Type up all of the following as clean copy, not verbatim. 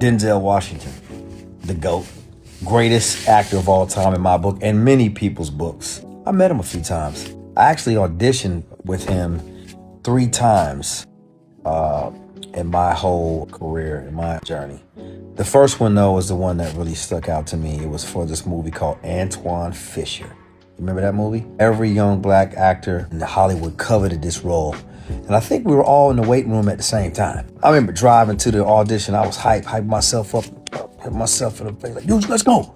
Denzel Washington, the GOAT, greatest actor of all time in my book and many people's books. I met him a few times. I actually auditioned with him 3 times in my whole career, in my journey. The first one, though, was the one that really stuck out to me. It was for this movie called Antoine Fisher. Remember that movie? Every young black actor in Hollywood coveted this role. And I think we were all in the waiting room at the same time. I remember driving to the audition. I was hyped myself up, hit myself in the face, like, dude, let's go.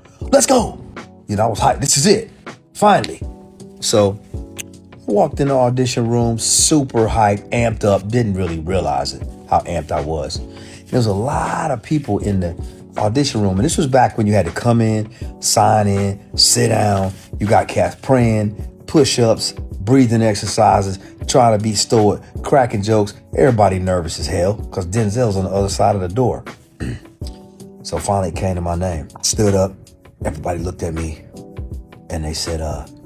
You know, I was hyped. This is it. Finally. So I walked in the audition room, super hyped, amped up, didn't really realize it, how amped I was. There was a lot of people in the audition room. And this was back when you had to come in, sign in, sit down. You got cats praying, push-ups, breathing exercises, trying to be stoic, cracking jokes. Everybody nervous as hell because Denzell's on the other side of the door. So finally it came to my name. I stood up. Everybody looked at me and they said,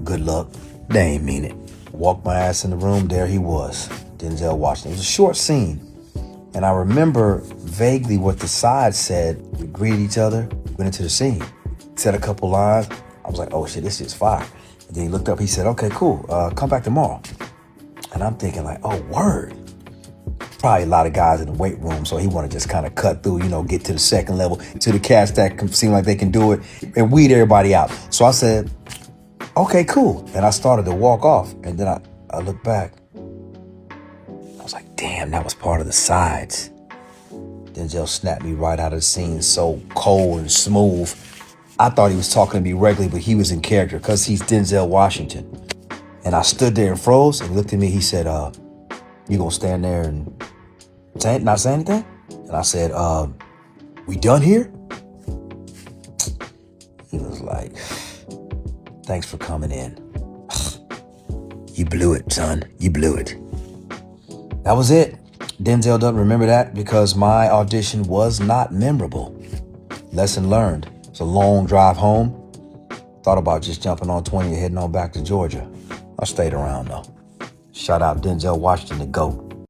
good luck. They ain't mean it. Walked my ass in the room. There he was, Denzel Washington. It was a short scene. And I remember vaguely what the side said. We greeted each other, went into the scene, said a couple lines. I was like, oh shit, this shit's fire. And then he looked up, he said, okay, cool, come back tomorrow. And I'm thinking like, oh, word. Probably a lot of guys in the weight room, so he want to just kind of cut through, you know, get to the second level, to the cats that can seem like they can do it, and weed everybody out. So I said, okay, cool. And I started to walk off, and then I looked back. I was like, damn, that was part of the sides. Denzel snapped me right out of the scene, so cold and smooth. I thought he was talking to me regularly, but he was in character because he's Denzel Washington. And I stood there and froze and looked at me. He said, you gonna stand there and not say anything? And I said, we done here? He was like, thanks for coming in. You blew it, son. You blew it. That was it. Denzel doesn't remember that because my audition was not memorable. Lesson learned. It's a long drive home. Thought about just jumping on 20 and heading on back to Georgia. I stayed around though. Shout out Denzel Washington, the GOAT.